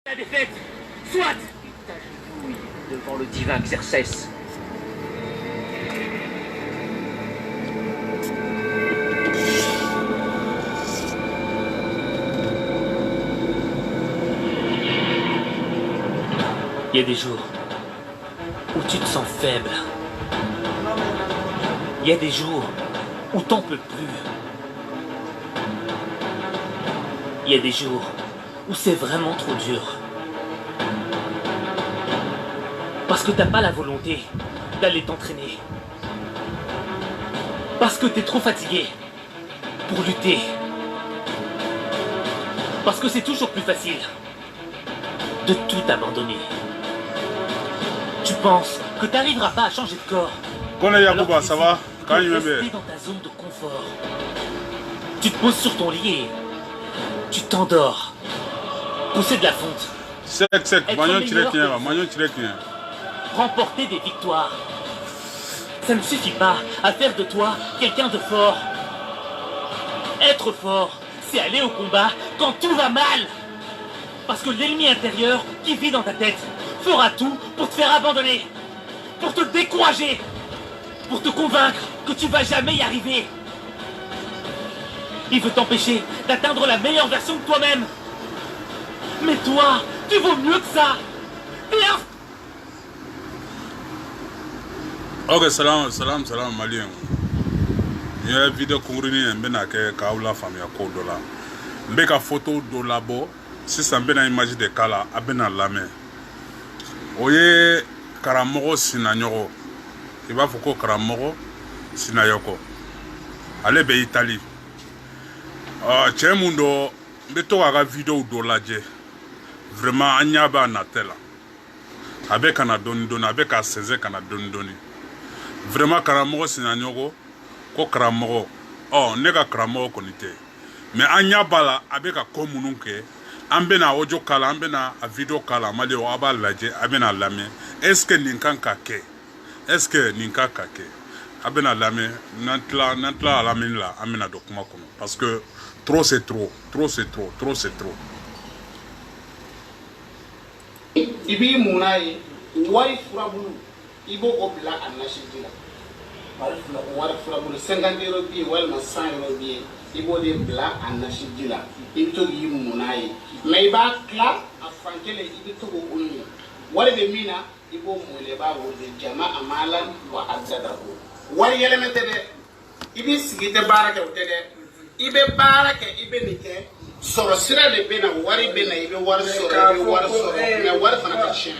La défaite, soit t'agenouilles devant le divin Xerxès. Il y a des jours où tu te sens faible. Il y a des jours où t'en peux plus. Il y a des jours où c'est vraiment trop dur. Parce que t'as pas la volonté d'aller t'entraîner. Parce que t'es trop fatigué pour lutter. Parce que c'est toujours plus facile de tout abandonner. Tu penses que t'arriveras pas à changer de corps. Yacouba, ça va? Quand il rester dans ta zone de confort. Tu te poses sur ton lit et tu t'endors. Pousser de la fonte. Sec, remporter des victoires. Ça ne suffit pas à faire de toi quelqu'un de fort. Être fort, c'est aller au combat quand tout va mal. Parce que l'ennemi intérieur qui vit dans ta tête fera tout pour te faire abandonner, pour te décourager, pour te convaincre que tu vas jamais y arriver. Il veut t'empêcher d'atteindre la meilleure version de toi-même. Mais toi, tu vaux mieux que ça. Ok, salam, malien. Il y a une vidéo congrue, Kaoula famille à Kodola. Mbeka photo de labo, si ça une image de Kala, abena lame. Oye, Karamogo Sinanyoro. Il va faut Karamogo Sinayoko. Allez, be Italie. Tiens, mundo, beto aga vidéo de la dje. Vraiment, Anyaba Natela. Avec un adon, avec un 16 kana don. Vraiment, Karamogo Sinanyoko, ko Karamogo. Oh, nega Karamogo konite. Mais Anyaba la, avec un commununke. Ambena audio kala, ambena a vidéo kala, mali o aba laje, abena lame. Est-ce que ninkan kake? Est-ce que ninkan kake? Abena lame, nantla alamin la, amena dokuma kono. Parce que trop c'est trop, trop c'est trop, trop c'est trop. Ibi munaye, wari furabulu, ibo obla anashidila. Wari furabulu, 50 euros bi, walma 100 euros bi, ibo de bla anashidila. Ibito yi munaye. Mais il va clair à Frankele, il est au Uni. What est mina, il va mouler bas de Jama Amalan ou Azadabo. What est l'élément de il est signé de Baraka ou Tede, il est Baraka, il est Nike, Sorosira de Bena, Wari Bena, il est Warsora, mais Warfana Chien.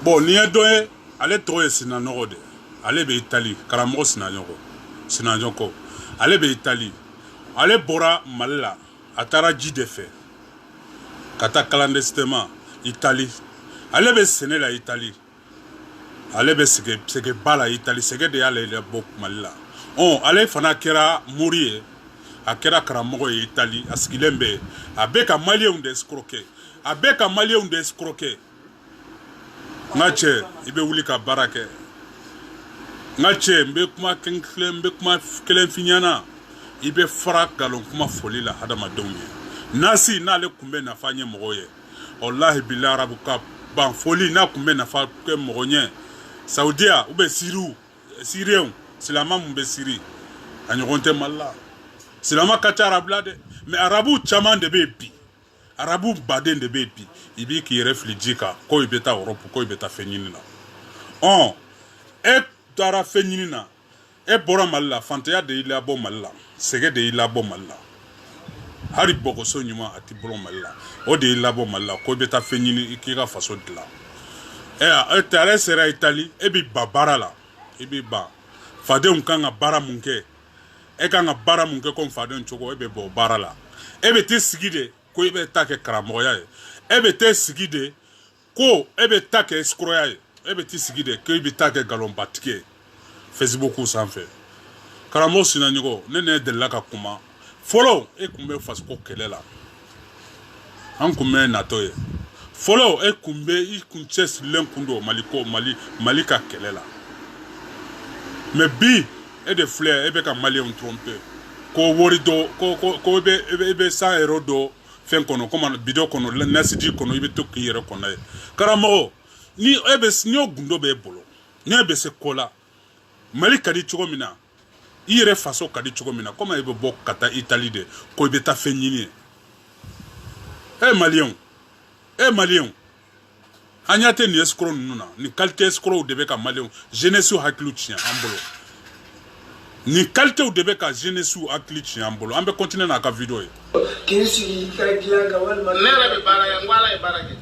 Bon, n'y a deux, allez trouver Sinanode, allez be Italie, Karamo Sinanyoko, allez be Italie. Ale bora malila atara jide fe kata clandestinement Italie ale be sene la Italie ale be sege bala Italie sege de ale le bok malila on ale fana kera mourir akera Karamogo Italie askilembe abeka malien de escroquer abeka malien de escroquer ngache ibe wuli ka barake ngache mbe kuma kenkle mbe kuma kelen finyana ibe fara galon kuma foli la hadama donye nasi na le kumbe na fanye mogoye wallahi billahi rabuka ban foli na kumbe na fa ke mogonye saudia ube sirien silama mbe siri anyogonte malla silama kacha arablade mais arabu chaman de bepi arabu baden de bepi ibi ki reflijika ko ibeta Europe ko ibeta fenyina on e dara fenyina e bora malla fantaya de ila bo malla sege de ila bo malla hari boko so nyuma ati bolo malla o de ila bo malla ko beta fenyini ikira faso dila e tare sera Italie e bi babara la e bi ba fade unkanga bara munke e kanga bara munke kom fade nchoko e be bo bara la e be te sigide ko e be take Karamogo e be te sigide ko e be take escroya e be te sigide ko e be take galombatike Facebook ou sans fait. Karamogo Sinanyoko, nene de la kakuma. Follow, et kumbe fasko kelela. An kumbe natoye. Follow, et kumbe, i kunches lenkundo, maliko, malika kelela. Mais bi, et de fleurs, et beka mali on trompe. ko wori do ko be 100 euros do fen kono comme bidon kono nasidi kono ibe to kiyere kono e karamo ni ebe nyo gundo be bolo ni ebe se kola mali kadi chogo mina ire faso kadi chogo mina comme ebe bok kata Italie de ko ibe ta fenyini malion anyate ni escroc nuna ni qualité escroc debe ka malion jeunesse haklu tien ambolo ni qualité ou debe ka jeunesse haklu tien ambolo ambe continuer na ka video e kinsi kagilanga wal man nera be bara ya ngwala e barake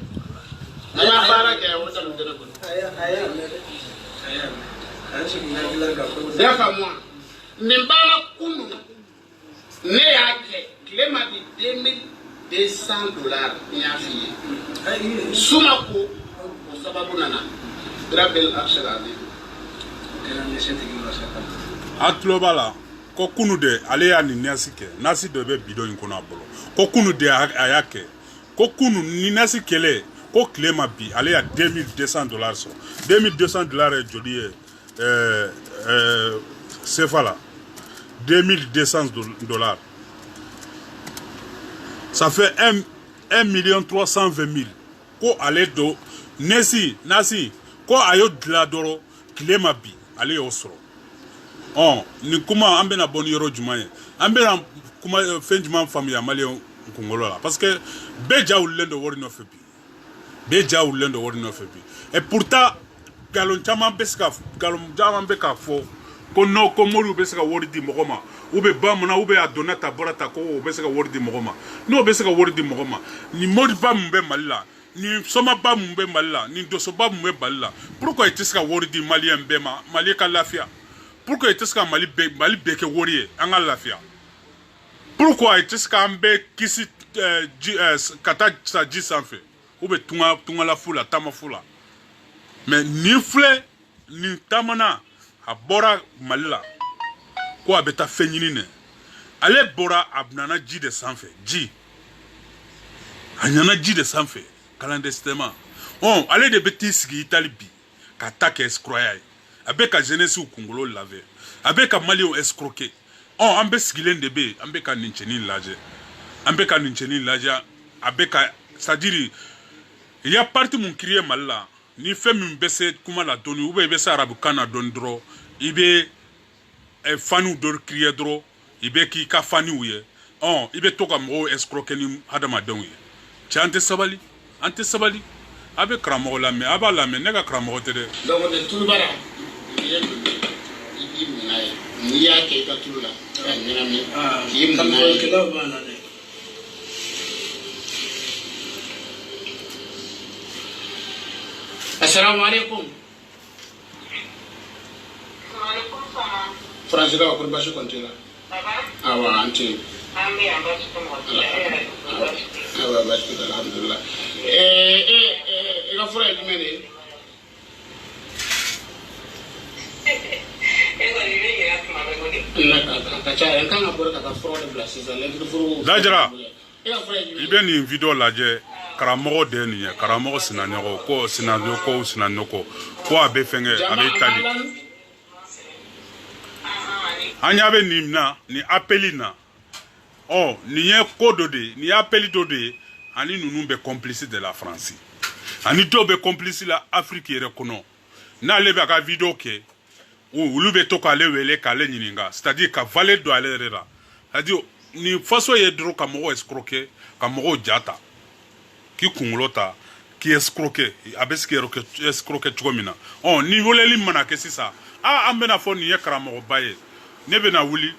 ama barake o talu dere ko aya anshi kagilanga ko ya fa moi mbala kunu ne yake klema di $2200 nyafi sumako sababu nana grabel akshirade atlobala ko kunu de ale ya ni nasike nasi de be bidon ko na bolo ko kunu de ayake ko kunu ni nasi kele ko klema bi ale ya $2200 so $2200 jodi cefala $2200 ça fait 1,320,000 ko ale do nasi ko ayo dladoro klema bi ale osro ni kuma ambe na boni yoro jumaye ambe na kuma fenjuma famille mali kongolo la parce que beja ulendo wori no febi et pourtant galon chama beska galon jama beka fo ko no ko moru beska wori di mogoma ube bamuna ube adonata borata ko beska wori di mogoma no beska wori di mogoma ni modi bambe malila ni soma bambe malila ni doso bambe malila pourquoi etiska wori di malien bema mali ka lafia pourquoi etiska mali beke wori anga lafia pourquoi etiska ambe kisi kata sa ji sanfe ube tunga la fula tama fula mais ni fle ni tamana abora malila ko abeta fenyini ne ale bora abnana ji de sanfe ji anyana ji de sanfe clandestinement ale de betisgi italibi katake escroyai abeka jeunesse u kongolo lave abeka malio escroquer ambe sigilen de be ambeka nincheni laje abeka c'est-à-dire il y a parti mon crier malila ni femme bese kuma la doni ou be sa arabu kana don dro ibe fanu dor crier dro ibe ki ka fani uye ibe toka mo escroquer ni adama don uye chante sabali ante sabali abe kramo la me aba la me nega kramo te de donc de tulbara ibi munai ni ya ke ka tulula mina mi ki munai kila bana de assalamu alaikum Franzira ko bashi kontela awa anti ami ambashi ko awa bashi alhamdulillah ila fura limene Dajara ibe ni video laje karamogo de ni karamogo sinanyo ko sinanyo ko abe fenge abe tali anya be nimna ni appelina ni ye kodo de ni appeli de ani nunu be complice de la France ani do be complice la Afrique yere kono na lebe ka video ke ulu be to ka le wele ka le nyininga c'est-à-dire ka valer do aller là c'est-à-dire ni faso ye dro ka mo escroquer ka mo jata ki kungolota ki escroquer abeski escroquer chomina ni voleli mana ke sisa ambena fo ni ye karamo baye nebe na wuli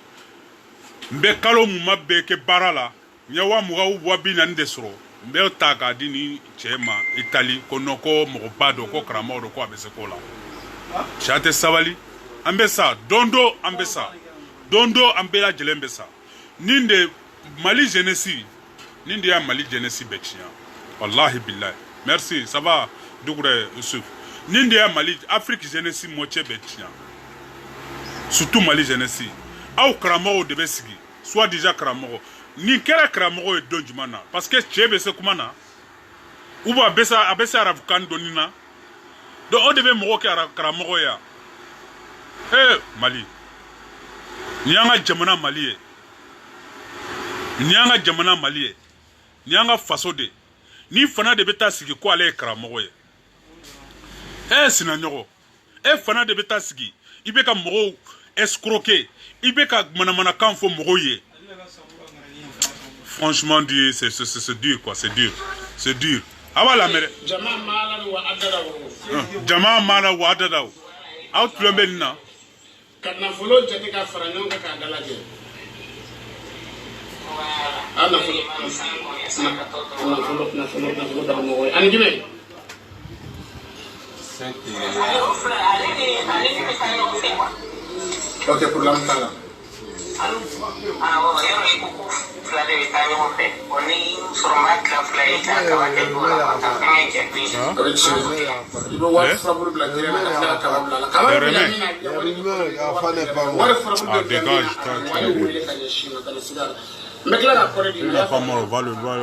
mbe kalo muma be ke barala nyawa muga wabi na ndesro mbe taka dini chema Italie konoko mo bado ko karamo do ko abese kola chate sabali ambesa dondo ambela jelembesa ninde Mali jeunesse ninde ya Mali jeunesse bechia wallahi billahi merci ça va dugre Yusuf ninde ya Mali Afrique jeunesse moche bechia surtout Mali jeunesse au kramo de besigi soit déjà kramo ni kera kramo e donjumana parce que chebe se kumana uba abesa arafukan donina do o debe mo ke kramo ya Mali ni anga jamana Mali ni an ka jamana Mali ye ni an ka faso de ni fana de bɛ taa sigi ko ale ye karamɔgɔ ye sinaɲɔgɔn fana de bɛ taa sigi i bɛ ka mɔgɔw escroquer i bɛ ka manamanakan fɔ mɔgɔw ye. Franchement dit c'est dur quoi, c'est dur. Aba la mere jama mala wa adada aw tulo bɛ nin na ka nafolo jate ka fara ɲɔgɔn kan k'a dalajɛ nafolo karamɔgɔ ye ani jumɛn ok problème t'a la Il a pas mort, va le voir.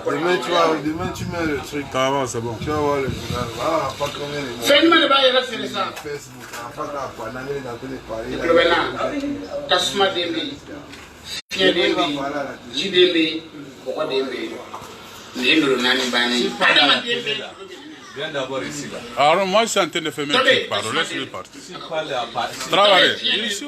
Demain tu mets le truc. Ça va, c'est bon. Tu vas voir le journal. Ah, pas combien de mots. Fais-moi le bail, là, c'est ça. Facebook, pas la panane dans tous les paris. Le Bénin, Tasma Dembe, Fien Dembe, J Dembe, pourquoi Dembe? Le Nani Bani. Viens d'abord ici là. Alors moi je suis en train de faire mes petites paroles, laisse-le partir. Travaillez. Ici.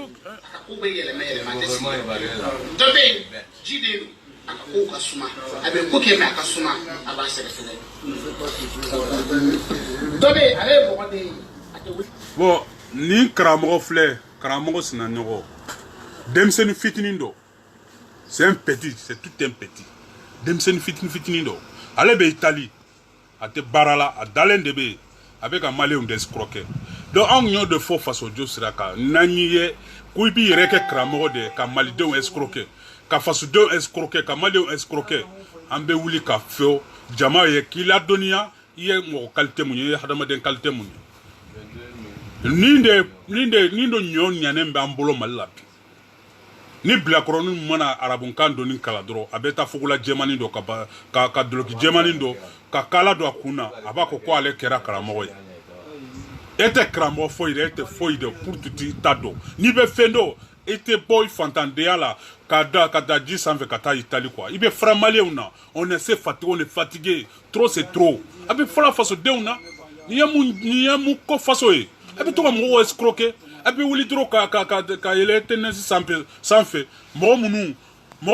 Bon, ni karamɔgɔ filɛ, karamɔgɔ sinaɲɔgɔn. Denmisɛnnin fitinin don. C'est un petit, c'est tout un petit. Denmisɛnnin fitinin don. Ale bɛ Italie. A te barala a dalen de be avec un malien d'escroquer. Donc on y a de faux face au Dieu siraka. Naniye kuibi reke kramo de ka malidon escroquer. Ka face de escroquer, ka malien escroquer. Ambe wuli ka feo jama ye kila donia ye mo qualité munye hadama den qualité munye. Nindo nyon nyanembe ambolo malapi. Ni blakronu mana arabunkan doni kala dro abeta fugula jemani do ka doloki jemani do ka kala do akuna abako ko ale kera karamɔgɔ ye ete karamɔgɔ foyi de ete foyi de pour tuti tado ni be fendo ete boy fantandeya la ka da ji sanfɛ ka taa Italie quoi ibe frère malien na on est fatigué trop c'est trop abe fala faso denw na ni ya mu ko faso ye abe to ka mɔgɔw escroquer abe wuli dro ka yele tenesi sanfɛ mɔgɔ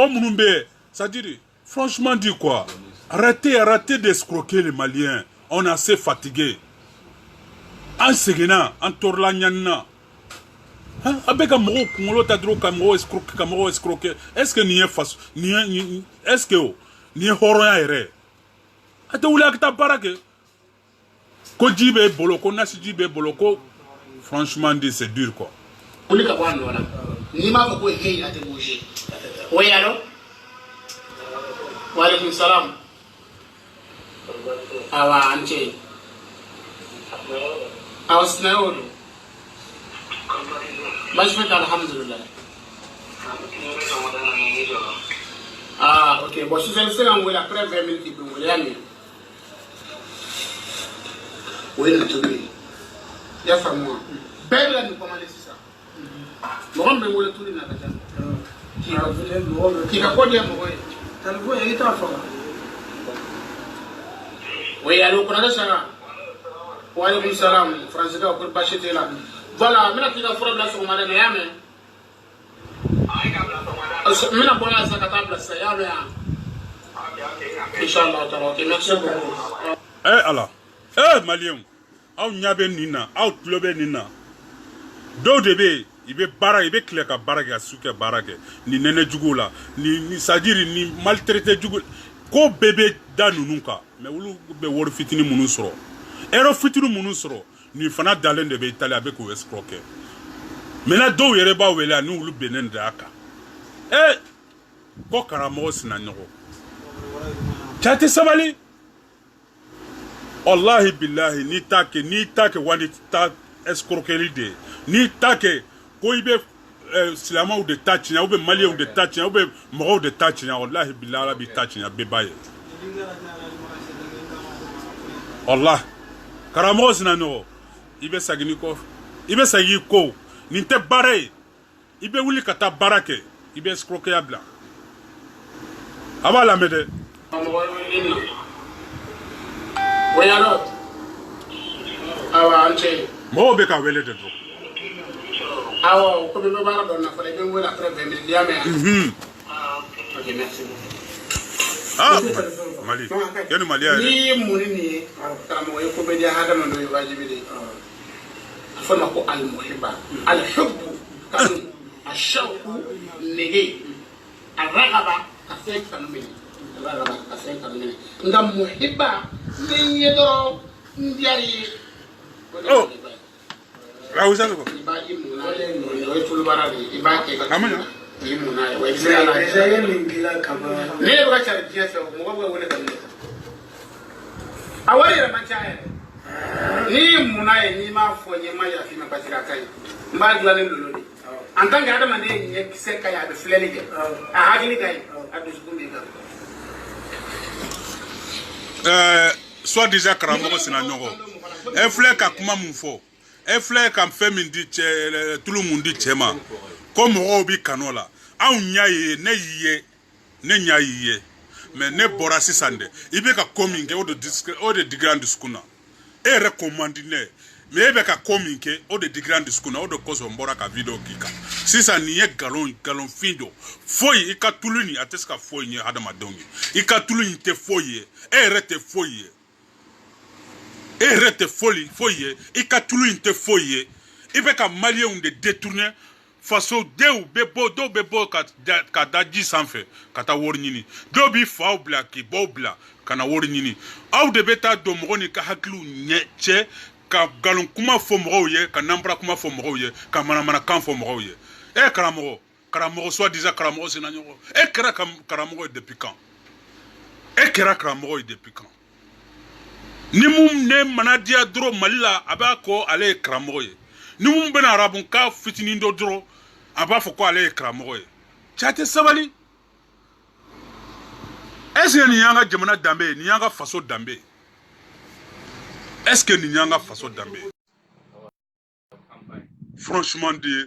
minnu be c'est-à-dire franchement dit quoi. Arrêtez d'escroquer les Maliens. On est assez fatigués. En segena, en torla nyanna. Avec un mot, on a droit qu'un mot escroquer. Est-ce que n'y est face, est-ce que n'y est horreur erreur? Ate oula kita barake. Ko jibe boloko, nasi jibe boloko. Franchement dit c'est dur quoi. Ouli ka bwana wala. Ni ma ko hey ate bouger. Oui allô? Wa alaykum salam. Awa anche awa sinayodo bashfaka alhamdulillah ok bon si c'est là on va après 20 minutes pour vous aller oui le tout ya fammoi belle la nous commander ça bon mais vous le tout na qui a quoi dire moi ça le voit il est en forme. Oui, allô, qu'on a ça. Wa alaykum salam, français ka ko bachete la. Voilà, mina tika fura bla so mala ya me. Mina bona sa ka tabla sa ya me. Inshallah taala, merci beaucoup. Alors. Malien. Aw nyabe nina, aw tulobe nina. Do debe, ibe bara, ibe kle ka bara ga suke bara ke. Ni nene jugu la, ni sadiri ni maltraité jugu. Ko bébé da nununka mais wulu be wor fitini munu soro ero fitini munu soro ni fana dalen de be Italie avec o escroquer mais na do yere ba wele ni wulu benen da aka ko karamɔgɔ sinaɲɔgɔn chate sabali wallahi billahi ni take wani ta escroquerie de ni take ko ibe silamaw de tachina ou be maliens de tachina ou be mɔgɔw de tachina wallahi billahi bi tachina be baye wallah karamɔgɔ sinaɲɔgɔn ibe sagi ko nin tɛ baara ye ibe wuli ka taa baara kɛ ibe escroquer bila aba la mede Oyaro. Awa anche. mo be ka wele de do Awa ko be bara don na fale be wala après 20 000 diamé. OK, merci. Mali yani Mali ya ni muni ni tamo ko be dia hada no wajibi de. Afana ko al muhibba al hubb kan الشوق نجي الرغبة كفين كمين الرغبة كفين كمين عندما محبة من يدرو ندياري أو راوزا لكم يباقي منا ويطول برادي يباقي كمان يمنا ويزاي من بلا كمان ليه بقى ترجع في مغبى ولا كمان أولي لما جاء ni muna ni ma fo ye ma ya fi ma batira kai mba gla ne lolo en tant que adam ande nye se kay a be flele je a hagli kay a do su mi ga soit déjà karamoko sina nyoko e flele ka kuma mun fo e flele ka fe min di che tout le monde di chema comme robi kanola a unya ye ne yiye ne nya yiye mais ne borasi sande ibe ka coming o de grand skuna e recommandine mais ebe ka communiquer o de grand discours na o de cause mbora ka video kika sisa ni ye galon findo foyi ika tuluni ateska foyi ni adama dongi ika tuluni te foyi e rete foyi e rete foyi ika tuluni te foyi ibe ka malien de détourner façon deu bebo do bebo ka daji sanfe kata wornyini do bi fa obla ki bobla kana wornyini aw de beta do moni ka haklu nyeche ka galon kuma fo mo ye ka nambra kuma fo mo ye ka mana kan fo mo ye e karamo soit déjà karamo sinanyo e kera karamo depuis quand e kera karamo depuis quand ni mum ne manadia dro malila abako ale karamo ye ni mum bena arabun ka fitini ndo dro aba fo ko ale karamo ye chate sabali est-ce que ni yanga jamana dambe ni yanga faso dambe est-ce que ni yanga faso dambe franchement dit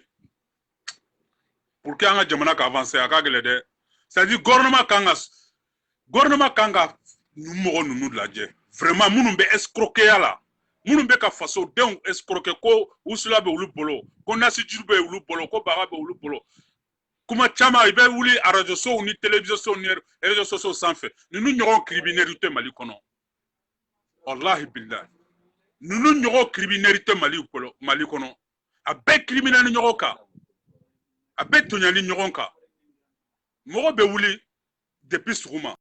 pour que yanga jamana ka avancer aka gele de c'est-à-dire gouvernement kanga numéro nunu laje vraiment munun be escroquer ala munun be ka faso den escroquer ko usula be ulu bolo ko nasi jurbe ulu bolo ko baga be ulu bolo kuma chama ibe wuli a radio so ni télévision ni réseaux sociaux sans fait nous n'aurons criminalité mali kono wallahi billahi nous n'aurons criminalité mali kono abe criminel n'aurons ka abe tonyali n'aurons ka mo be wuli depuis souma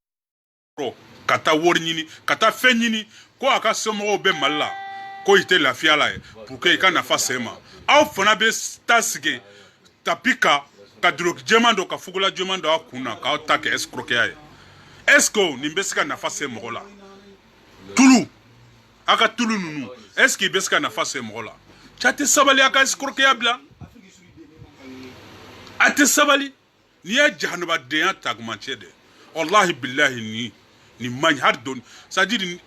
pro kata wornyini kata fenyini ko aka somo be malla ko ite la fiala pour que kana fa sema aw fana be tasige tapika kadro jemando ka fugula jemando akuna ka otake escroquer ay est-ce ni beska na face mola tulu aka tulu nunu est-ce que beska na face mola chate sabali aka escroquer abla ate sabali ni ya jahanaba de tagmanchede wallahi billahi ni man hardon c'est-à-dire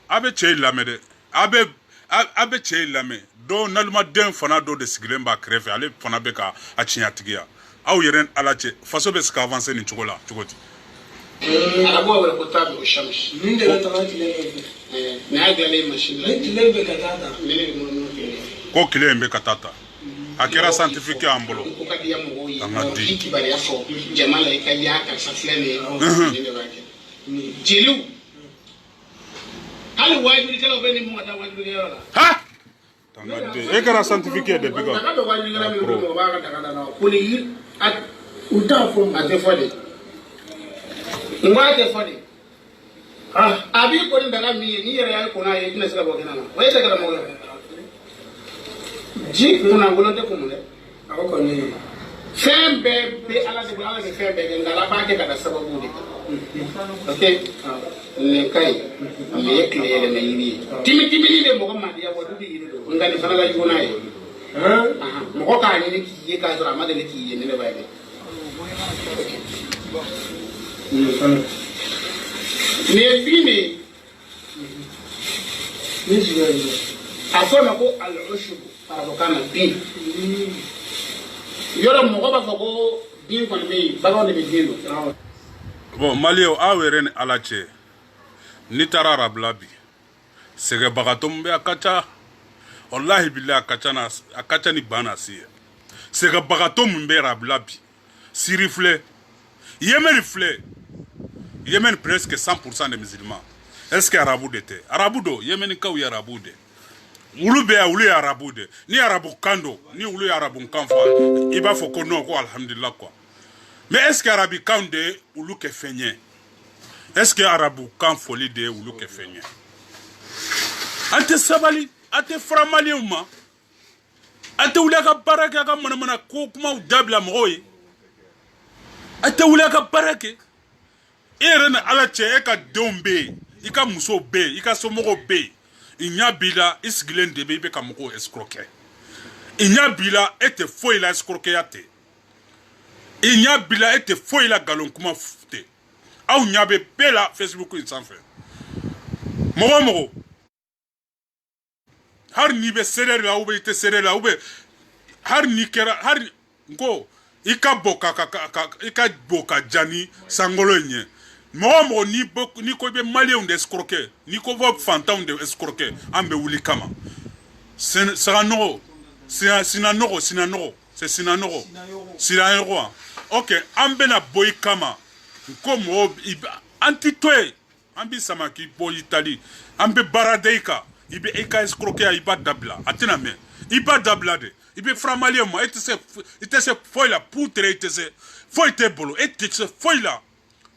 abe che lamede abe che lame do nalma den fana do de siglemba krefe ale fana be ka achiatigia aw yeren alache faso be ska avancer ni chokola chokoti abo wala ko tabi o shams ninde la tamati le na gale machine la le katata ko kile mbe katata akira scientifique ambolo ko kadi yamo yi kibari ya fo jamala e kali aka sa flene ne ba ke jilu hal wajiri kala be ni mo ta wajiri yala ha tangade e kara scientifique de bigo daga wajiri kala mi mo ba ka daga na ko li at uta fo ate fode ngwate fode abi ko ndaga mi ni yere ya ko na ye dina sala bokena na way daga mo ji kuna ngolonte ko mule ako ni fembe be ala de fembe ngala ba ke kada sababu ni okay ne kai me yekle yele na yiri timi ni de mo ma dia wadu di yiri ngani fana la jona ye mo ko ka ni ki ye ka zora ma de ki ye ne ba ye ne bini ni jiga afona ko al-ushb arabokana bin yoro mo ko ba ko bin ko me ba ko de bin bon malio awere ni alache ni tara rablabi sege bagatombe akacha wallahi billahi akacha ni bana siya sege bagatombe rablabi sirifle Yemen presque 100% des musulmans est-ce que arabu dete arabu do Yemen ka wi arabu de ulu be ulu arabu de ni arabu kando ni ulu arabu kanfa iba fo ko non ko alhamdulillah quoi. Mais est-ce que arabi kande ulu ke fenye? Est-ce que arabu kan foli de ulu ke fenye? Ante sabali, ante framali uma. Ante ulu ka baraka ka mana ko kuma dabla moy. Ante ulu ka barake. Eren ala che e ka dombe, i ka muso be, i ka somogo be. Inya bila isgilen de be ka moko escroquer. Inya bila ete foi la escroquer ate. Inya bila ete foi la galon kuma fute. Au nyabe bela Facebook insan fe. Mogo. Har ni be serere la ube ite serere la ube. Har ni kera har ngo ika boka jani sangolo nye. Mogo ni ko be malien de escroquer, ni ko vo fantam de escroquer, ambe wuli kama. Sinanoro. C'est Sinanoro. Ok, ambena boy kama. Comme anti-toi. Ambi samaki boy Italie. Ambe baradeika. Ibe eka escroquer iba dabla. Atena me. Iba dabla de. Ibe framalien mo. Ete se foila poutre ete se. Foite bolo. Ete se foila.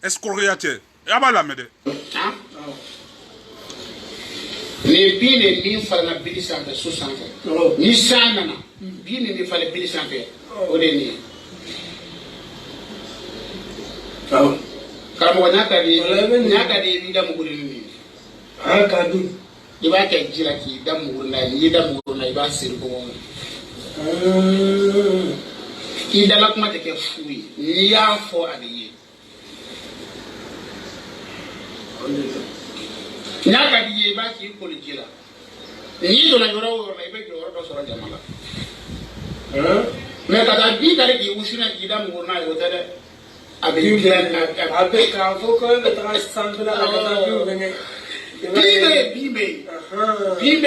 Escroquer ate. Yaba la mede. Ne bine min fala bili sanfɛ so sanfɛ ni san nana bine min fala bili sanfɛ o de ni karamɔgɔ n'a ka di i da muguri ni a ka di i b'a kɛ ji la k'i da muguri na n'i da muguri na i b'a siri kɔngɔ k'i dala kuma tɛ kɛ fu ye n'i y'a fɔ a bɛ ye n'a ka di ye i b'a k'i koli ji la n'i donna yɔrɔ o yɔrɔ la i bɛ jɔyɔrɔ dɔ sɔrɔ jama la mais ka taa bin kari k'i wusu na k'i da muguri n'a ye o tɛ dɛ a bɛ dilan a bɛ k'a fɔ ko bɛ taga sanfɛla la ka taa binw fɛngɛ bin bɛ yen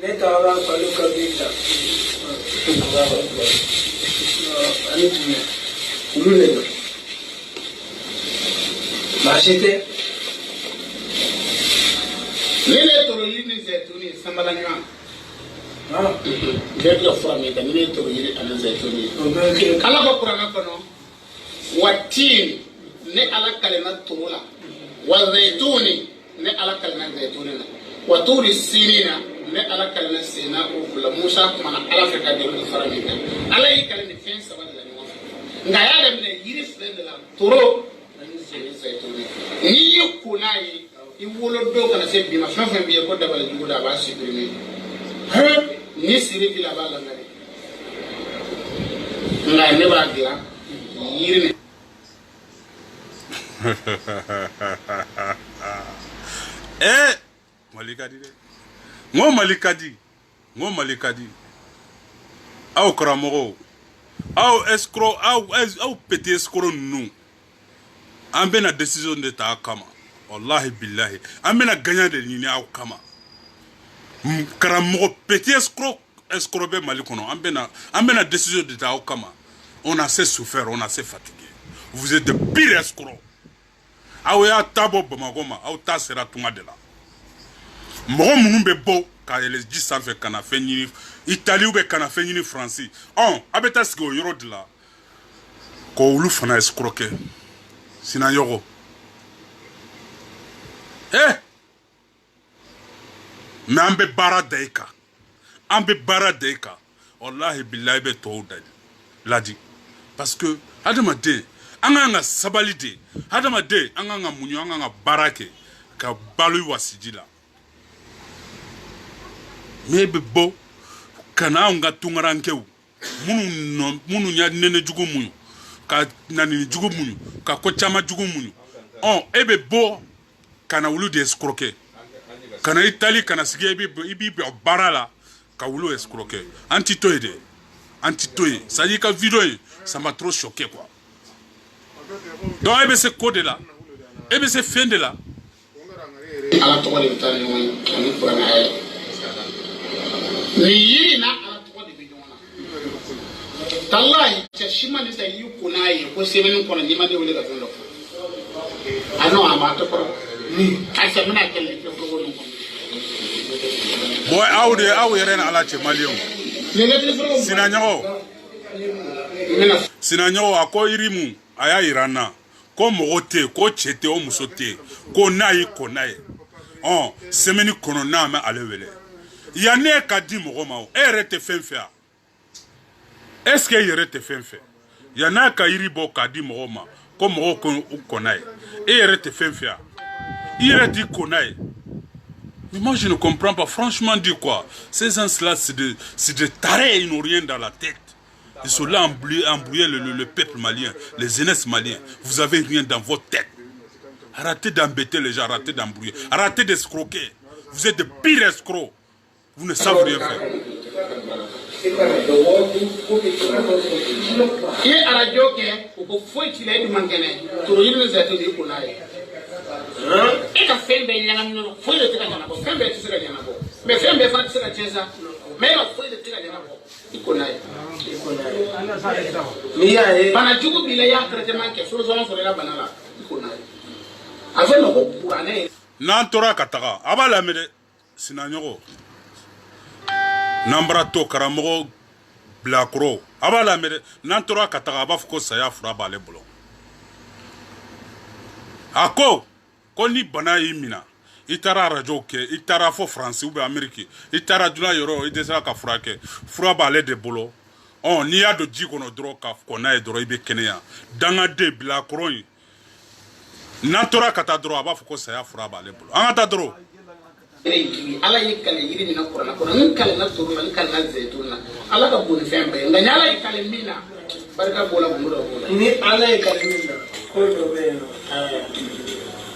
ne taara falo ka bin ta ani tun olu de don maa si tɛ Nile toro yiri zɛtuni sanbala ɲɔgɔn bɛɛ bɛ fura min kan nile toro yiri ani zɛtuni ala ko kuranɛ kɔnɔ wa tin ne ala kalenna toro la wa zɛtuni ne ala kalenna zɛtuni na wa turi sini na ne ala kalenna sena o fila musa kumana ala fɛ ka dɛmɛ fara min kan ala y'i kalen ni fɛn saba de la ɲɔgɔn fɛ nka a y'a daminɛ yiri fila de la toro ani zɛtuni n'i ye ko n'a ye I wolo do kana se bima fɛn fɛn bi ko dabali jugu da b'a supprimer ni siri bi la b'a langare nka ne b'a dilan yiri malikadi de ngo malikadi aw karamɔgɔw aw escroc aw petit escroc ninnu an bɛna décision de ta kama wallahi billahi an bɛna gagnant de ɲini aw kama karamɔgɔ petit escroc bɛ Mali kɔnɔ an bɛna décision de ta aw kama on a assez souffert on a assez fatigué vous êtes de pire escroc aw y'a ta bɔ Bamakɔ ma aw ta sera tunga de la mɔgɔ minnu bɛ bɔ ka yɛlɛ ji sanfɛ ka na fɛn ɲini Italie ou ka na fɛn ɲini Faransi a bɛ taa sigi o yɔrɔ de la k'olu fana escroquer Sinayɔgɔ mais an bɛ baara da i kan wallahi billahi bɛ tɔw ladi parce que hadamaden an kan ka sabali de hadamaden an kan ka muɲu an kan ka baara kɛ ka balo wasiji la mais e bɛ bɔ ka na anw ka tungarankew minnu ya nɛnɛ jugu muɲu ka nanini jugu muɲu ka ko caman jugu muɲu e bɛ bɔ ka na olu de escroquer kana Italie kana sigi i b'i baara la ka wulu escroquer an ti to ye de an ti to ye c'est à dire ka vidéo ye ça m'a trop choqué quoi Donc e be se ko de la e be se fen de la ala to wale tan ni wani ani kurana ay ni yiri na ala to wale bi jona tallahi ce shima ni sai yu kuna yi ko se men ko ni ma de wole ga tondo ano ama to ko ni asa mina kelle ko ko no boy awu yere na ala che malion sina nyago ako irimu aya irana ko mogote ko chete o musote ko nayi ko naye semeni kono na ma alewele ya ne ka di mogo ma o erete fenfea est-ce que yerete fenfe ya na ka iribo ka di mogo ma ko mogo ko naye erete fenfea ireti ko naye. Mais moi je ne comprends pas, franchement dit quoi. Ces gens-là c'est de tarés, ils n'ont rien dans la tête. Ils sont là embrouiller le peuple malien, les jeunesses maliens. Vous avez rien dans votre tête. Arrêtez d'embêter les gens, arrêtez d'embrouiller, arrêtez d'escroquer. Vous êtes de pires escrocs. Vous ne savez rien faire. Eka fembe nyana mno foi de tika nyana bo fembe tisika nyana bo me fembe fa tisika cheza me la foi de tika nyana bo iko naye ana sale sawa ni ya bana jugu bile ya krete manke so la banala iko naye ave no ko purane nan tora kataka abala mede sinanyogo nambra to karamogo blakro abala mede nan tora kataka abafuko saya fura bale bolo ako Koni bana yimina itara radio ke itara fo français ou be amérique itara duna yoro idesra ka frake fura balé de bolo ni ya do ji kono dro ka kona e dro ibe kenya danga de bla kroyi natora kata dro aba fo ko saya fura balé bolo anga dro ala yikale yiri ni na korana ko nan kala na turu nan kala na zaituna ala ka boni fembe nganya ala yikale mina barka bola bola ni ala yikale mina ko do be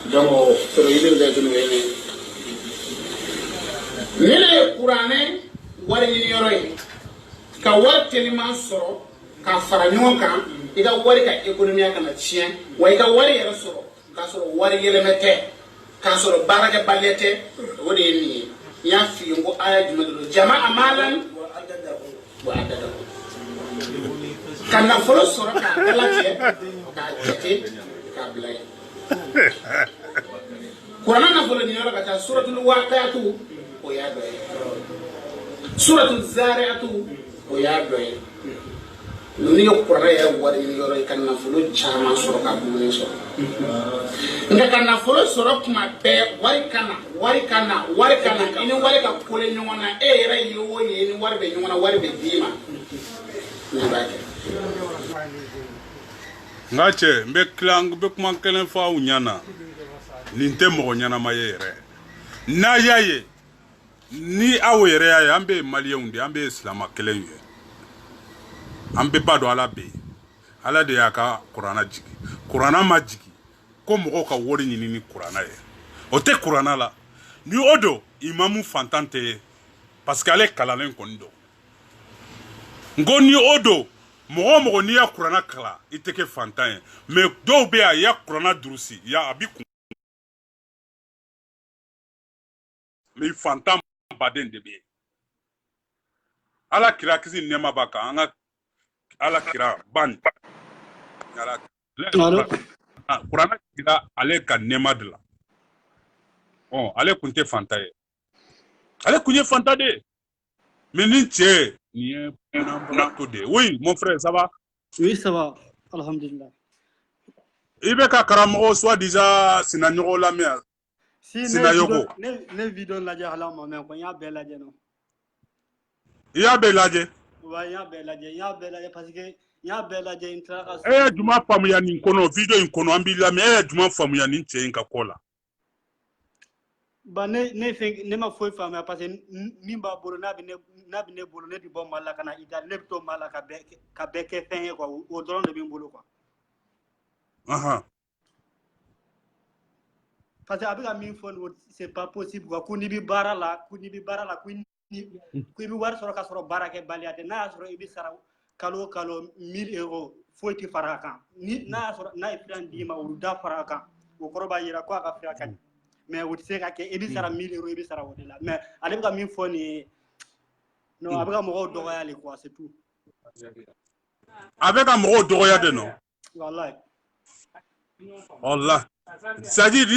donc pero yiri da tunu wene nele kurane wari ni yoroy ka war telima soro ka fara nyonka ida wari ka economia kana chien wa ida wari yara soro ka soro wari yelemete ka soro baraka balete wodi ni ya fi ngo aya jumado jamaa malan wa adada kana folo soro ka balate ka tete ka blay Qur'an na folo ni yoro kata suratul waqi'atu o ya do suratul zari'atu o ya do ni yo Qur'an ya wari ni yoro kan na folo chama soro ka bu ni so nga kan na folo soro kuma be wari kana ini wari ka kole nyona era yo ye ni wari be nyona wari be dima ni bake ngache mbe klang be kuma kelen fa unyana ninte mo nyana mayere na yaye ni awere yaye ambe malien ndi ambe islam kelen ye ambe bado ala be ala de yaka qur'ana jigi qur'ana majigi ko mo ka wori ni qur'ana ye o te qur'ana la ni odo imamu fantante parce que ale kalalen kondo ngoni odo mogo ni ya qur'ana kala iteke fantan mais do be ya qur'ana durusi ya abi mais fantan baden de be ala kira kizi nema baka anga ala kira ban ala qur'ana kira ale ka nema de la ale kunte fantaye ale kunye fantade mais ni tche ni de. Oui, mon frère, ça va? Oui, ça va. Alhamdulillah. Ibeka Karamo, soit déjà, Sinanyo la mer. Sinayoko. Ne vidéo la diarla, ma mère, il y a belle adje, non? Il y a belle adje. Oui, il y a belle adje, parce que il y a belle adje, une trace. Du ma femme ya ninkono, vidéo inkono, ambila, mais du ma femme ya ninche inka kola. Ba ne ma foi femme, parce que nimba bolo na bine bolo ne di bon malaka na ida ne to malaka ka beke fen quoi au drone de bin bolo quoi. Parce que avec la mine phone c'est pas possible quoi kuni bi bara la kuni bi war soro ka soro barake baliate na soro ibi sara kalo 1000 €. foyi tɛ fara a kan ni n'a sɔrɔ n'a ye filan d'i ma o da fara a kan o kɔrɔ b'a yira ko a ka filan ka ɲi mais o tɛ se ka kɛ i bɛ sara 1000 € i bɛ sara o de la mais ale bɛ ka min fɔ nin ye non a bɛ ka mɔgɔw dɔgɔya le quoi c'est tout a bɛ ka mɔgɔw dɔgɔya de non wallahi wallah c'est-à-dire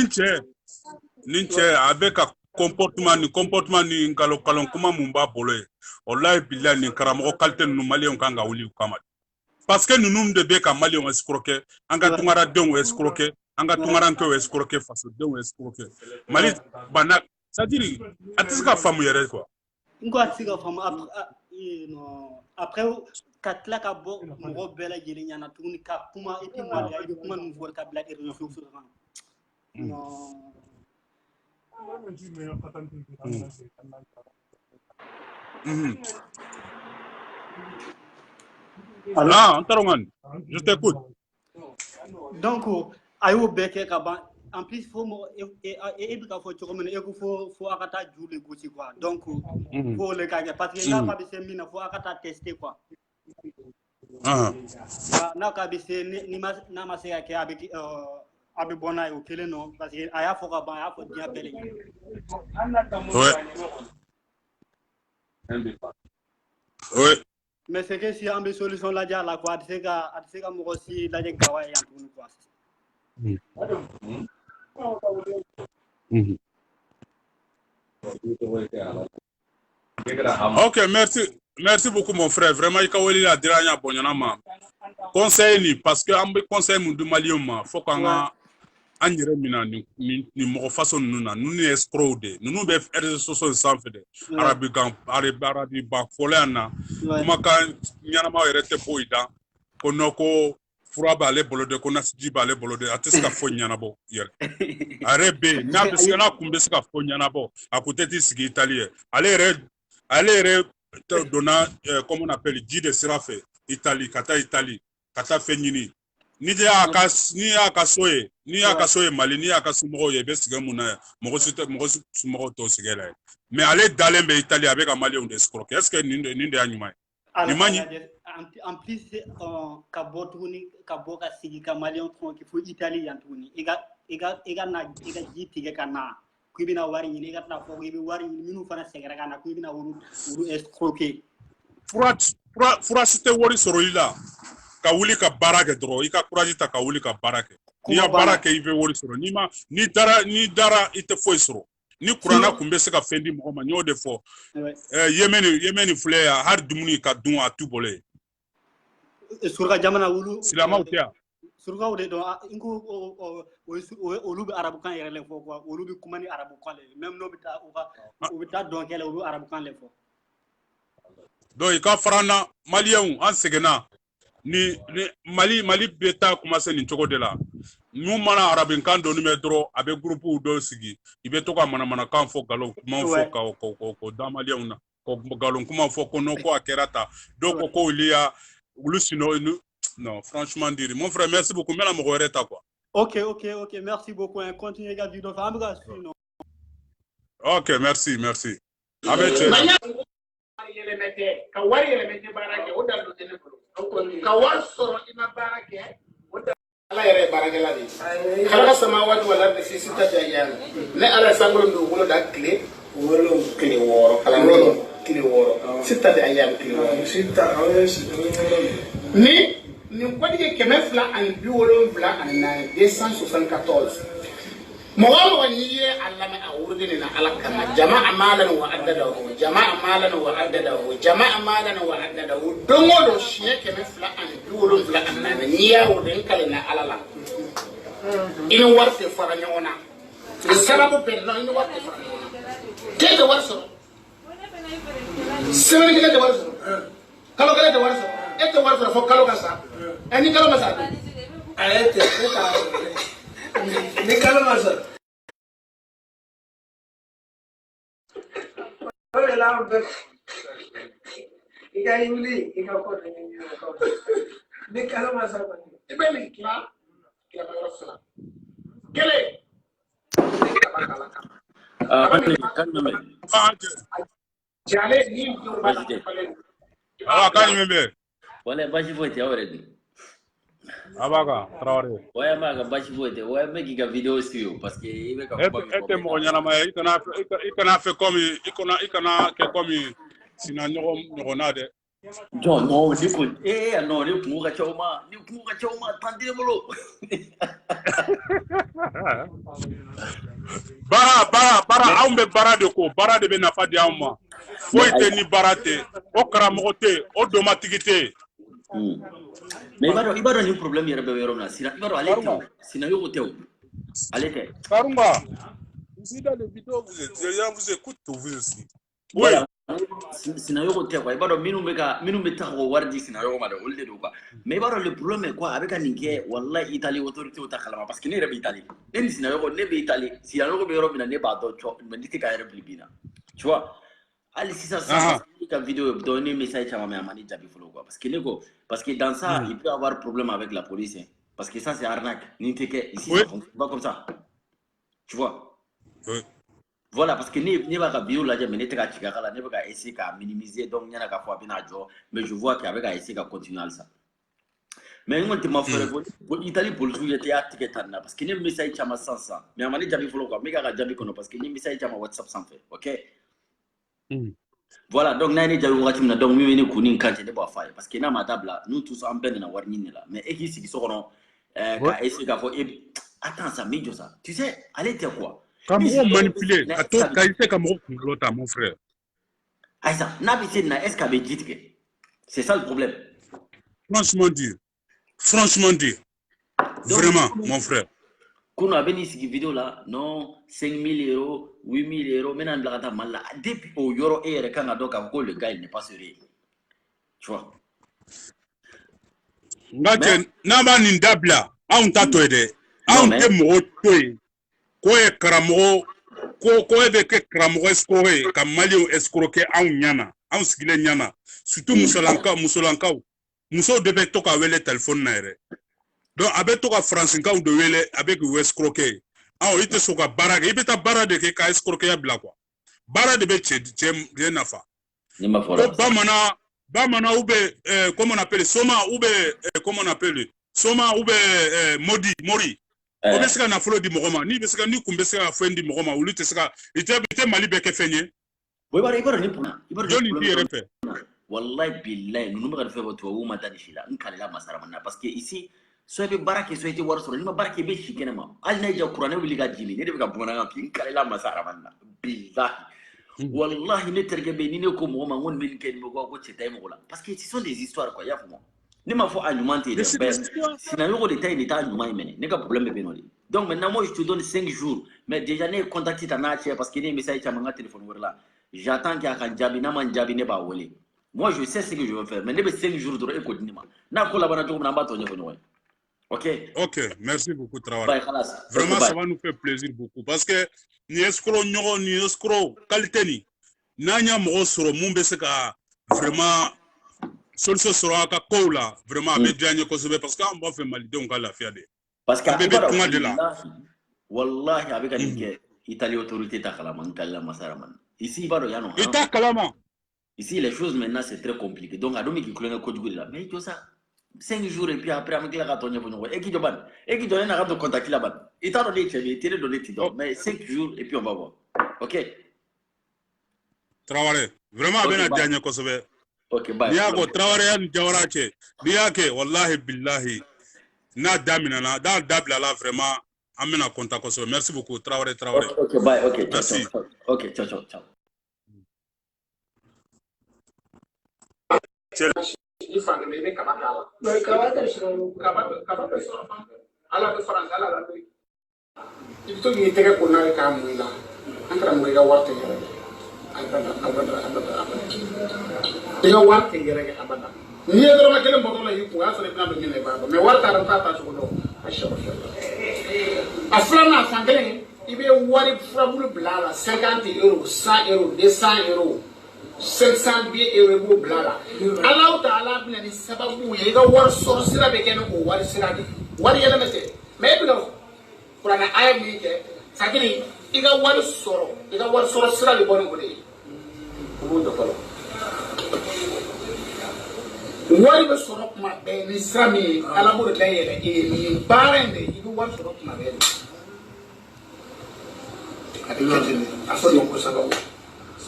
nin cɛ a bɛ ka comportement ni nkalon kuma mun b'a bolo ye wallahi billahi nin karamɔgɔ qualité ninnu maliyɛnw kan ka wuli u kama parce que ninnu de bɛ ka maliyɛnw escroquer an ka tungaradenw escroquer an ka tungarankɛw escroquer fasodenw escroquer Mali bana c'est-à-dire a tɛ se ka faamu yɛrɛ quoi n ko a tɛ se ka faamu après ka tila ka bɔ mɔgɔ bɛɛ lajɛlen ɲɛna tuguni ka kuma i tɛ maloya i bɛ kuma ninnu fɔ ka bila réseaux sociaux kan non alors je t'écoute donc a y'o bɛɛ kɛ ka ban en plus fo e bɛ ka fɔ cogo min na e ko fo a ka taa ju de gosi quoi donc fo le ka kɛ parce que n'a ko a bɛ se min na fo a ka taa tester quoi n'a ko a bɛ se n'a ma se ka kɛ a bɛ bɔ n'a ye o kelen non parce que a y'a fɔ ka ban a y'a fɔ diɲɛ bɛɛ lajɛlen oui mais c'est que si an bɛ solution lajɛ a la quoi a tɛ se ka mɔgɔ si lajɛ gawa ye yan tuguni quoi Ok, merci beaucoup mon frère. Vraiment, il y a des gens conseil parce que on conseil mon du Malien faut qu'on a an yɛrɛ mina ni mɔgɔ façon ninnu na ninnu ye escrow de ninnu bɛ réseaux sociaux sanfɛ de arabi ba fɔlɔ yan na kumakan ɲɛnama yɛrɛ tɛ foyi da ko nɔ ko fura b'ale bolo de ko nasiji b'ale bolo de a tɛ se ka foyi ɲɛnabɔ yɛrɛ a yɛrɛ bɛ yen n'a kun bɛ se ka foyi ɲɛnabɔ a kun tɛ t'i sigi Itali ye ale yɛrɛ donna comme on appelle ji de sira fɛ Itali ka taa fɛn ɲini ni y'a ka so ye Mali ni y'a ka somɔgɔw ye i bɛ sigi mun na mɔgɔ somɔgɔw t'o sigi la mais ale dalen bɛ Itali a bɛ ka Maliyɛnw de escroquer est-ce que nin de y'a ɲuman ye nin man ɲi en plus ka bɔ tuguni ka bɔ ka sigi ka Maliyɛnw tɔn fo Itali yan tuguni i ka ji tigɛ ka na ko i bɛna wari ɲini i ka tila fɔ i bɛ wari ɲini minnu fana sɛgɛrɛ ka na ko i bɛna olu escroquer fura si tɛ wari sɔrɔ i la ka wuli ka baara kɛ dɔrɔn i ka courage ta ka wuli ka baara kɛ n'i ya baara kɛ i bɛ wari sɔrɔ n'i dara i tɛ foyi sɔrɔ ni kuranna kun bɛ se ka fɛn di mɔgɔ ma n y'o de fɔ Yemeni filɛ yan hali dumuni ka dun a t'u bolo yen suraka jamana olu silamɛw tɛ yan surukaw de dɔn n ko olu bɛ arabukan yɛrɛ le fɔ quoi olu bɛ kuma ni arabukan le même n'o bɛ taa u bɛ taa dɔnkɛ la u bɛ arabukan le fɔ donc i ka fara an na Maliyɛnw an sɛgɛnna ni Mali bɛ taa commencer nin cogo de la n'u mana arabikan dɔnni mɛn dɔrɔn a bɛ groupew dɔw sigi i bɛ to ka manamanakan fɔ nkalon kumaw fɔ ka da Maliyɛnw na ka nkalon kumaw fɔ ko non ko a kɛra tan dɔw ko olu sinon non franchement dire mon frère merci beaucoup n bɛna mɔgɔ wɛrɛ ta quoi ok merci beaucoup hein continue ka vidéo fɛ an bɛ ka suivre non ok merci a bɛ cɛ ka wari yɛlɛmɛ baara kɛ o da don ne bolo ka wari sɔrɔ i ma baara kɛ o da ala yɛrɛ ye baarakɛla de ye ala sama waati wala bɛ se sita jaya ne ala sangolo don wolo da tile wɔɔrɔ kalan tile wɔɔrɔ sita de aya tile wɔɔrɔ sita ni nin kɔni ye 274 274 mɔgɔ n'i ye a lamɛn a wurudi nin na ala kama jama amalan wa addadahu don o don siɲɛ 274 n'i y'a o den kalen na ala la i ni wari tɛ fara ɲɔgɔn na sababu bɛɛ la i ni wari tɛ fara ɲɔgɔn na k'e tɛ wari sɔrɔ semaine kelen tɛ wari sɔrɔ kalo kelen tɛ wari sɔrɔ e tɛ wari sɔrɔ fo kalo ka sa ni kalo ma sa dun a ye tɛ ni kalo ma sɔrɔ o de la bɛ i ka wuli i ka ko ni kalo ma sɔrɔ i bɛ nin tila yɔrɔ fila kelen jale ni kan jumɛn bɛ wala basi foyi tɛ aw yɛrɛ dun Abaga, Traoré. Ouais, ma bachi boite. Ouais, mec, il a vidéo sur parce que il veut Ete mo nyana ma ikana fait comme ikana ke comme sina nyona de. John, non, ni ko non, ni ku ga choma, tandire bolo. Bara ambe bara de ko, bara de be nafa di amma. Foite ni barate, o karamote, o domatigité. Mais il va donner un problème il va sina yo teo. Allez. Karumba. Vous êtes dans les vidéos, les gens vous écoutent, vous aussi. Oui. Sina yo teo, il va donner minu beta ko wardi sina yo ma de olde do quoi. Mais il va donner le problème est quoi avec Ningue, wallahi Italie autorité ta kalama parce que ne rebe Italie. Ne sina yo ne be Italie, sina yo be Europe ne ba do cho, me dit ka République. Tu vois? Allez, si ça la vidéo donner message à ma mani jabi follow quoi parce que dans ça il peut avoir problème avec la police hein. Parce que ça c'est arnaque ici ça fonctionne pas comme ça tu vois voilà parce que ni va ka bio la jamais n'était ka chikala ne va essayer ka minimiser donc nyana ka fois bina jo mais je vois qu'avec essayer ka continuer ça mais on te m'a fait pour Italie pour jouer était à ticket parce que ni message chama sans ça mais mani jabi follow quoi mais ka jabi kono parce que ni message chama WhatsApp sans fait OK. Voilà, donc nani jaru ngati mna donc mimi ni kuni nkante de ba faye parce que na madabla nous tous en peine na warni là mais et qui si sokono ka essayer ka fo attends ça mijo ça tu sais allez te quoi Cameroun manipuler à toi qualité Cameroun l'autre mon frère Aïssa na bité na est-ce qu'avait dit que c'est ça le problème franchement dire vraiment mon frère Kuno abeni sigi vidéo là non 5 000 €, 8 000 €, maintenant blagata malla depuis au euro et quand donc le gars il n'est pas sérieux. Tu vois. Ngache naba nindabla on tato ede on te mo toy ko e kramo ko e be ke kramo escroquer comme malio escroquer on nyana on sigile nyana surtout musolanka muso debe toka wele téléphone na ere. Donc avec toi français quand de wele avec west croquer ah il te soka barage il beta barade ke ka escroquer ya bla quoi barade be tche nafa bamana ube comment on appelle soma ube comment on appelle soma ube mori obesika na folo di mogoma ni besika ni kumbesika fendi mogoma ulite sika ite mali be ke fenye oui bara ni puna joni di refe wallahi billahi nous me fait votre ou matani fila nkala masara manna parce que ici soit be barake soit été war soro ni ma barake be shikene ma al na ja qur'an wi liga jini ne de ka bona ga kin kala masara manna billahi wallahi ne terge be ni ne ko mo ma ngon min ken mo ko ci tay mo la parce que ce sont des histoires quoi yafu mo ni ma faut alimenter des bêtes sinon yo de tay ni ta nyuma mene ne ka problème be no li donc maintenant moi je te donne 5 jours mais déjà ne contacter ta na parce que ne message ta manga téléphone wala là j'attends qu'il y a kan jabi na man jabi ne ba wolé moi je sais ce que je veux faire mais ne be 5 jours de écoute ni ma na ko la bana to na ba to nyefo Ok, merci beaucoup Traoré. Vraiment ça va nous faire plaisir beaucoup parce que ni escroc qualité ni nanya mo soro mumbe seka vraiment solution sera ka kola vraiment avec dianye ko sebe parce que on va faire mal donc la fiade. Parce que wallahi avec une Italie autorité ta kalama nkala masaraman. Ici bado yano. Ita kalama. Ici les choses maintenant c'est très compliqué. Donc adomi ki kulena ko djugula mais tout ça 5 jours et puis après avec la gatonya pour et qui donne na de contacter là-bas. Il t'a donné tu donné mais 5 jours et puis on va voir. OK. Traoré, vraiment ben adjanya ko sebe. OK, bye. Niya ko Traoré an jawarache. Niya ke wallahi billahi na damina na da dabla la vraiment amena contact ko sebe. Merci beaucoup Traoré. OK, bye. OK, merci. Ciao. OK, ciao. Ifan bebe kabakala. No kabata shiro kabata shiro ala be France ala la be. Ibto ni tege kona ka muila. Antara muila warte yere. Abada. Tega warte yere abada. Ni edro ma kele mbodo la yiku aso le plan be ngene baba. Me warta ran tata so do. Mashallah. Aflana fangele ibe wari frabulu blala 50 €, 100 €, 200 €. 500 € blala Allah ta'ala bin ni sababu ye ga war sor sira be ken ko war sira di war yele mete me bi no qur'ana ayat ni ke sakini iga war sor sira le bon ko de ko do ko wari bɛ sɔrɔ kuma bɛɛ ni sira min ye ala b'o de dayɛlɛ e ye nin baara in de i bɛ wari sɔrɔ kuma bɛɛ a bɛ kɛ ten de a fɔ ɲɔgɔn ko sababu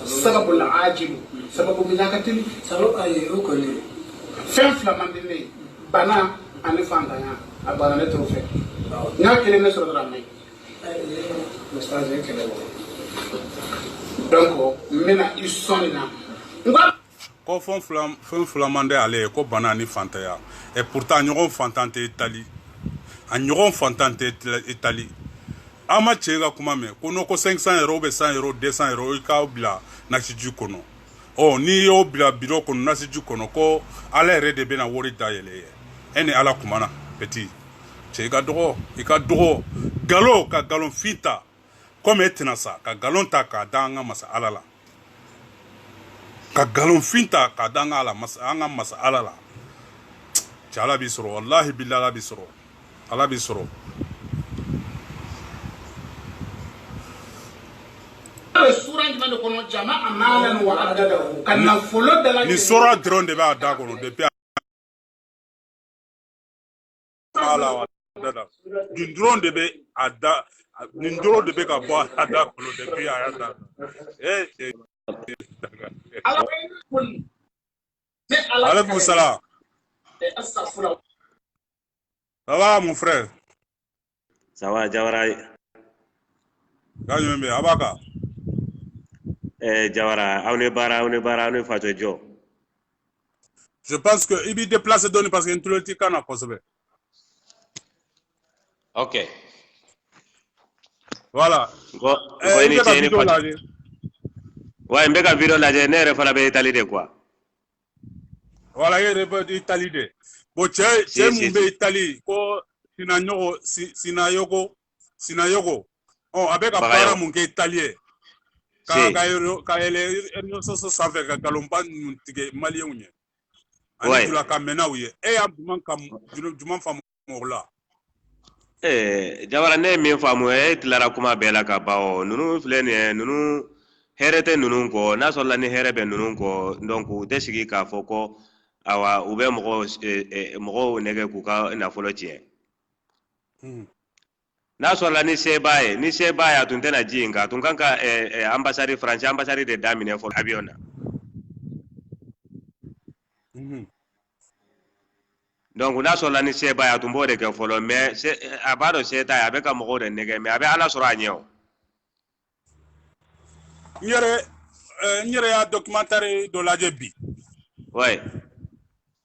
sababu la ajibu sababu min ka teli sababu ayi o kɔni fɛn fila man di ne ye bana ani fantanya a banna ne t'o fɛ n'a kelen ne sɔrɔ dɔrɔn a maɲi donc n bɛna i sɔn nin na ko fɛn fila man di ale ye ko bana ani fantanya et pourtant ɲɔgɔn fantan tɛ Italie a ɲɔgɔn fantan tɛ Italie an ma cɛ ka kuma mɛn ko n'o ko 500 € ou 100 €, 200 € i k'aw bila nasiji kɔnɔ n'i y'o bila bidon kɔnɔ nasiji kɔnɔ ko ala yɛrɛ de bɛna wari dayɛlɛ ye e ni ala kumana petit cɛ i ka dɔgɔ galon ka galon fin ta comme e tɛna sa ka galon ta k'a da an ka masa ala la ka galon fin ta k'a da an ka masa ala la cɛ ala b'i sɔrɔ wallahi billahi ala b'i sɔrɔ ala b'i sɔrɔ ni sora dɔrɔn de b'a da kɔnɔ depuis ala nin dɔrɔn de bɛ a da nin dɔrɔn de bɛ ka bɔ a da kɔnɔ depuis a y'a da alaikum salam ça va mon frère ça va Jawara gagne me abaka Jawara aw ne fato jo je pense que il bi déplacer donner parce que introduit kana kosebe ok voilà ouais mbeka video la je ne refala be Italie de quoi voilà il est Italie de bo che mumbe Italie ko sinayogo abeka para mun ke italien ka ele so sanfɛ ka galonba ninnu tigɛ maliyɛnw ye ani jula ka mɛnnaw ye e y'a juman faamu o la Jawara ne min faamu e tilara kuma bɛɛ la ka ban o ninnu filɛ nin ye ninnu hɛrɛ tɛ ninnu kɔ n'a sɔrɔla ni hɛrɛ bɛ ninnu kɔ donc u tɛ sigi k'a fɔ ko awa u bɛ mɔgɔw nɛgɛ k'u ka nafolo tiɲɛ n'a sɔrɔla ni se b'a ye a tun tɛna ji in kan a tun kan ka ambassade France ambassade de daminɛ fɔlɔ avion na donc n'a sɔrɔla ni se b'a ye a tun b'o de kɛ fɔlɔ mais a b'a dɔn se t'a ye a bɛ ka mɔgɔw de nɛgɛ mais a bɛ ala sɔrɔ a ɲɛ o n yɛrɛ y'a documentaire dɔ lajɛ bi ouais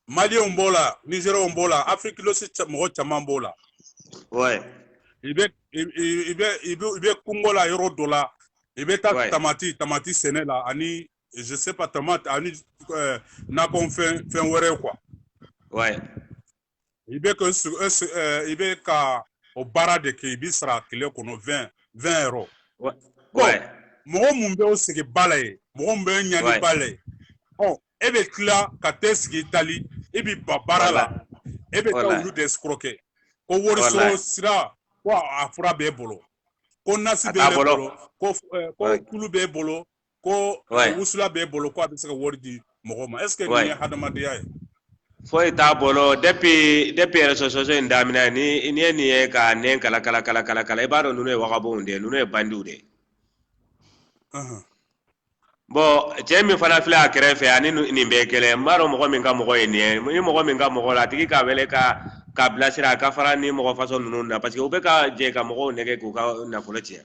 maliyɛnw b'o la nigériens b'o la afrique de l'Ouest mɔgɔ caman b'o la ouais i bɛ kungo la yɔrɔ dɔ la i bɛ taa tamati sɛnɛ la ani je sais pas tomate ani nakɔ fɛn wɛrɛ quoi ouais i bɛ ka o baara de kɛ i bɛ sara tile kɔnɔ 20 €. ouais mɔgɔ mun bɛ o sigi ba la ye mɔgɔ mun bɛ ɲani ba la ye e bɛ tila ka t'e sigi Italie e bɛ ba baara la e bɛ taa olu de escroquer ko wari sɔrɔ sira ko a fura b'e bolo ko nasi b'e bolo ko kulu b'e bolo ko wusula b'e bolo ko a bɛ se ka wari di mɔgɔ ma est ce que nin ye hadamadenya ye foyi t'a bolo depuis réseaux sociaux in daminɛ ni ye nin ye ka nɛn kala i b'a dɔn ninnu ye wagabonw de ye ninnu ye bandiw de ye bon cɛ min fana filɛ a kɛrɛfɛ ani nin bɛɛ kɛlɛ n b'a dɔn mɔgɔ min ka mɔgɔ ye nin ye ni mɔgɔ min ka mɔgɔ la a tigi k'a wele ka bilasira a ka fara ni mɔgɔ façon ninnu na parce que u bɛ ka jɛ ka mɔgɔw nɛgɛ k'u ka nafolo tiɲɛ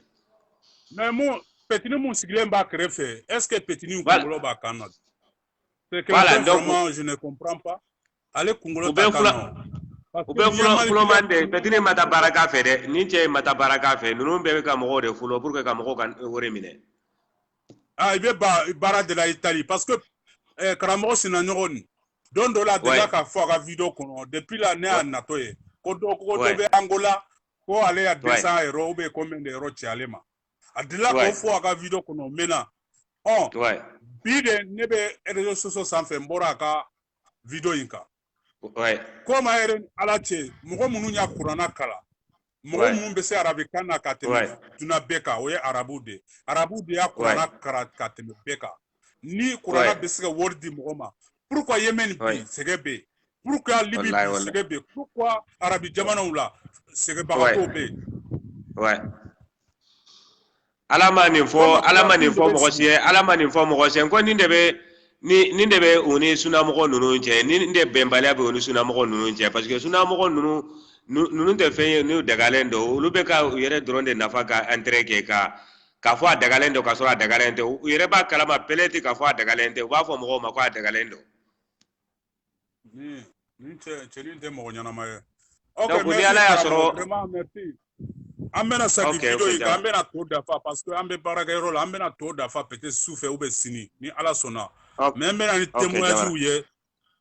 mais petini mun sigilen b'a kɛrɛfɛ est ce que petini kunkolo b'a kan na c'est que vraiment je ne comprends pas ale kunkolo t'a kan na u bɛ fuloman de petini ma taa baara k'a fɛ dɛ ni cɛ ma taa baara k'a fɛ ninnu bɛɛ bɛ ka mɔgɔw de fulo pour que ka mɔgɔw ka wari minɛ i bɛ baara de la Italie parce que karamɔgɔ sinaɲɔgɔn don dɔ la a delila k'a fɔ a ka video kɔnɔ depuis la ne y'a natɔ ye ko dɔ bɛ Angola ko ale y'a 200 € ou bien combien de euros ci ale ma a delila k'o fɔ a ka video kɔnɔ maintenant bi de ne bɛ réseaux sociaux sanfɛ n bɔra a ka video in kan ko ma yɛrɛ ala cɛ mɔgɔ minnu y'a kuranna kala mɔgɔ minnu bɛ se arabikan na ka tɛmɛ duna bɛɛ kan o ye arabu de y'a kuranna kara ka tɛmɛ bɛɛ kan ni kuranna bɛ se ka wari di mɔgɔ ma Pourquoi Yémen bi segebe? Pourquoi Libye bi segebe? Pourquoi Arabie jamana la segebe bagato be? Ouais. Alama ni fo mo sie, alama ni fo mo sie ko ni ndebe oni suna mo nunu je, ni nde bembale be oni suna mo nunu je parce que suna mo nunu te fe ni dagalendo, lu be ka yere dronde nafa ka entre ke ka fo dagalendo ka so dagalendo, yere ba kalama peleti ka fo dagalendo, ba fo mo ma ko dagalendo. Ni cheni de mo nyana ma. Donc ni ala ya soro vraiment merci. Amena saki video yi amena to dafa parce que ambe baraka yoro amena to dafa peut-être souffre ou be sini ni ala sona. Mais amena ni témoignage ou ye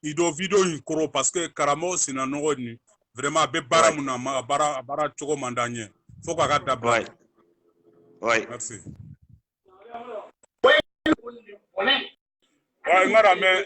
ido video yi koro parce que karamo sina no ni vraiment be bara muna ma bara choko mandanye. Faut ka da bla. Ouais. Merci. Ouais, ngara me